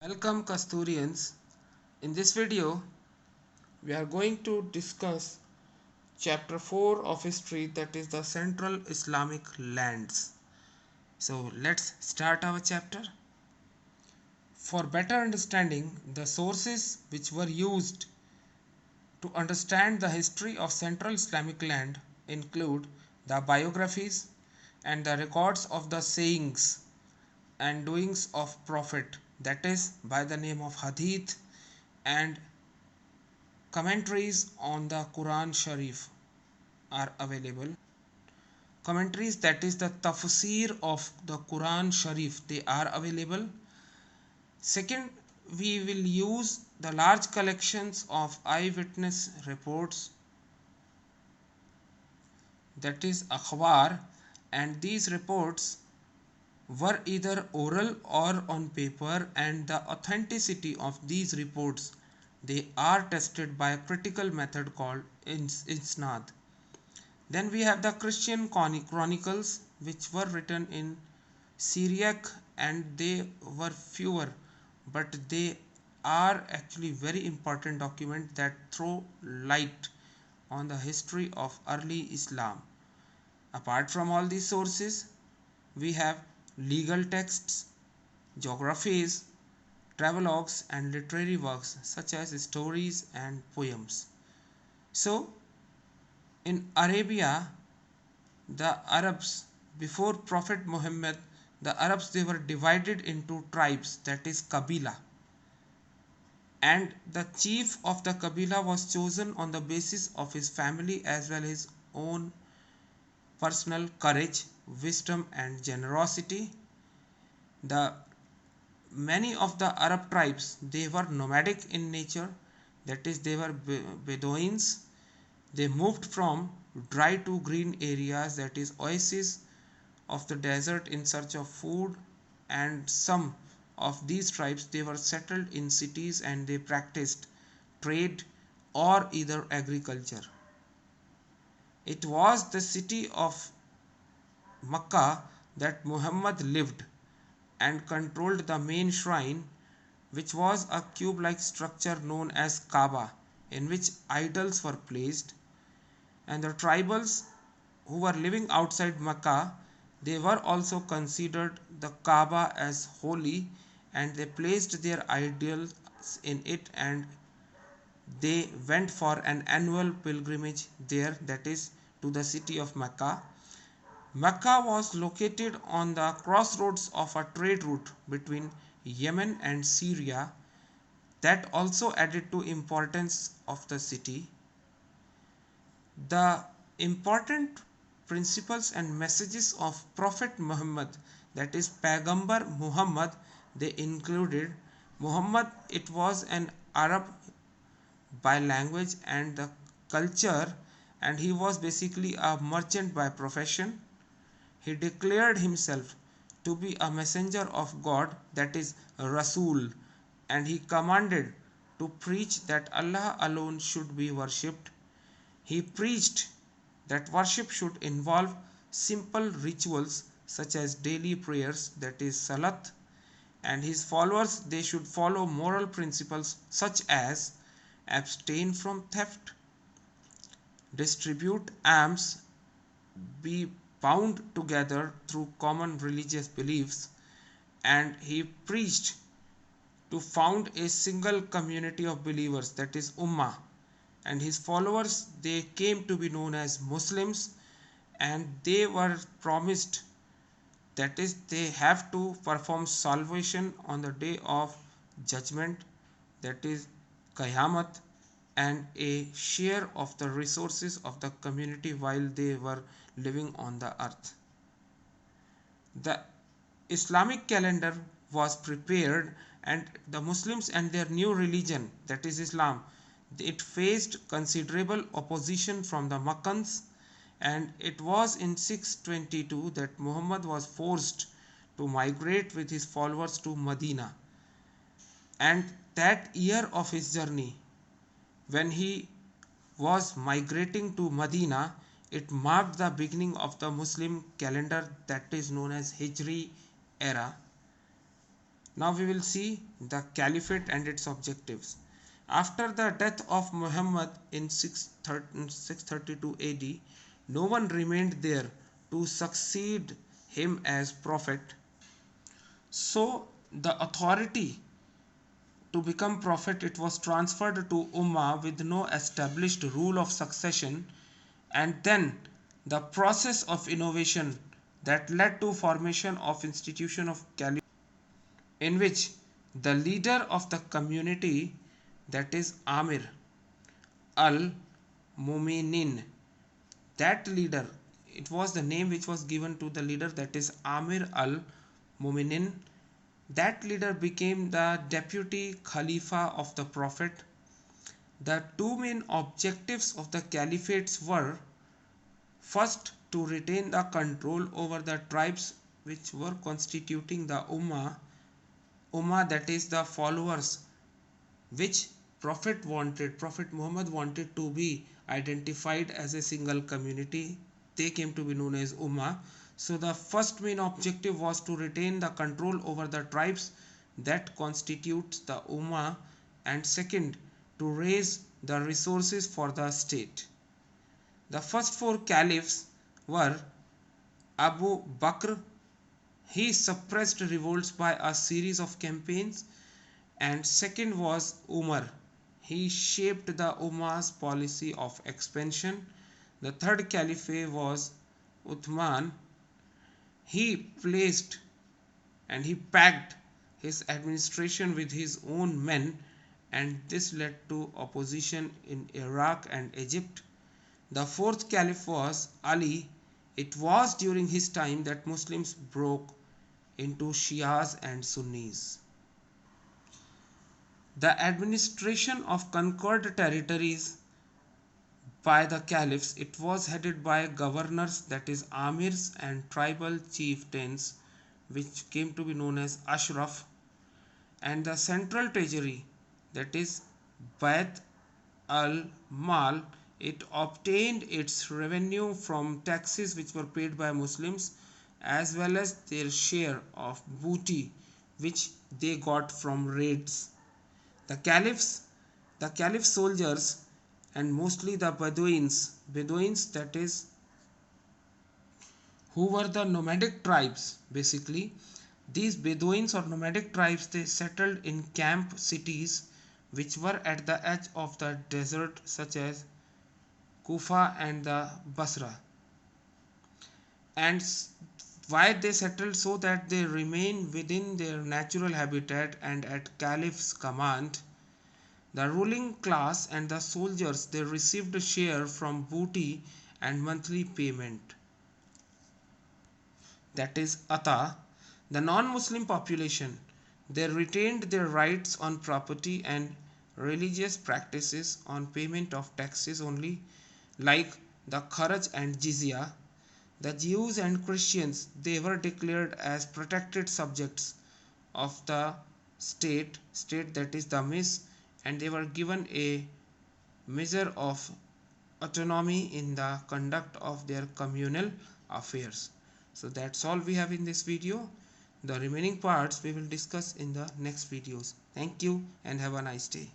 Welcome Kasturians. In this video, we are going to discuss chapter 4 of history, that is the Central Islamic lands. So let's start our chapter. For better understanding, the sources which were used to understand the history of Central Islamic land include the biographies and the records of the sayings and doings of Prophet, that is by the name of Hadith, and commentaries on the Quran Sharif are available. Commentaries, that is the tafsir of the Quran Sharif, they are available. Second, we will use the large collections of eyewitness reports, that is akhbar, and these reports were either oral or on paper, and the authenticity of these reports, they are tested by a critical method called isnad. Then we have the Christian chronicles, which were written in Syriac, and they were fewer, but they are actually very important documents that throw light on the history of early Islam. Apart from all these sources, we have legal texts, geographies, travelogues, and literary works such as stories and poems. So, in Arabia, the Arabs, before Prophet Muhammad, the Arabs, they were divided into tribes, that is Kabila, and the chief of the Kabila was chosen on the basis of his family as well as his own personal courage, wisdom, and generosity. The many of the Arab tribes, they were nomadic in nature, that is they were Bedouins. They moved from dry to green areas, that is oases of the desert, in search of food, and some of these tribes, they were settled in cities and they practiced trade or either agriculture. It was the city of Makkah that Muhammad lived and controlled the main shrine, which was a cube like structure known as Kaaba, in which idols were placed. And the tribals who were living outside Mecca, they were also considered the Kaaba as holy, and they placed their idols in it, and they went for an annual pilgrimage there, that is to the city of Mecca. Mecca was located on the crossroads of a trade route between Yemen and Syria, that also added to importance of the city. The important principles and messages of Prophet Muhammad, that is Pagambar Muhammad, they included Muhammad, it was an Arab by language and the culture, and he was basically a merchant by profession. He declared himself to be a messenger of God, that is Rasul, and he commanded to preach that Allah alone should be worshipped. He preached that worship should involve simple rituals such as daily prayers, that is salat, and his followers, they should follow moral principles such as abstain from theft, distribute alms, be bound together through common religious beliefs, and he preached to found a single community of believers, that is ummah, and his followers, they came to be known as Muslims, and they were promised, that is they have to perform salvation on the day of judgment, that is Qayamat, and a share of the resources of the community while they were living on the earth. The Islamic calendar was prepared, and the Muslims and their new religion, that is Islam, it faced considerable opposition from the Makkans, and it was in 622 that Muhammad was forced to migrate with his followers to Medina. And that year of his journey, when he was migrating to Medina, it marked the beginning of the Muslim calendar, that is known as Hijri era. Now we will see the caliphate and its objectives. After the death of Muhammad in 632 AD, no one remained there to succeed him as prophet. So the authority to become prophet, it was transferred to Ummah with no established rule of succession, and then the process of innovation that led to formation of institution of caliphate, in which the leader of the community, that is Amir al Muminin, that leader, it was the name which was given to the leader, that is Amir al Muminin, that leader became the deputy Khalifa of the Prophet. The two main objectives of the caliphates were, first, to retain the control over the tribes which were constituting the Ummah, that is the followers which Prophet Muhammad wanted to be identified as a single community. They came to be known as Ummah. So the first main objective was to retain the control over the tribes that constitutes the Ummah, and second, to raise the resources for the state. The first four caliphs were Abu Bakr. He suppressed revolts by a series of campaigns. And second was Umar. He shaped the Ummah's policy of expansion. The third caliph was Uthman. He placed and he packed his administration with his own men, and this led to opposition in Iraq and Egypt. The fourth caliph was Ali. It was during his time that Muslims broke into Shias and Sunnis. The administration of conquered territories by the caliphs, it was headed by governors, that is amirs, and tribal chieftains which came to be known as Ashraf, and the central treasury, that is Bayt al-Mal, it obtained its revenue from taxes which were paid by Muslims, as well as their share of booty which they got from raids. The caliph soldiers, and mostly the Bedouins, that is, who were the nomadic tribes basically. These Bedouins or nomadic tribes, they settled in camp cities which were at the edge of the desert, such as Kufa and the Basra. And why they settled? So that they remain within their natural habitat, and at caliph's command, the ruling class and the soldiers, they received a share from booty and monthly payment, that is ata. The non-Muslim population, they retained their rights on property and religious practices on payment of taxes only, like the kharaj and jizya. The Jews and Christians, they were declared as protected subjects of the state, that is the Mis, and they were given a measure of autonomy in the conduct of their communal affairs. So that's all we have in this video. The remaining parts we will discuss in the next videos. Thank you and have a nice day.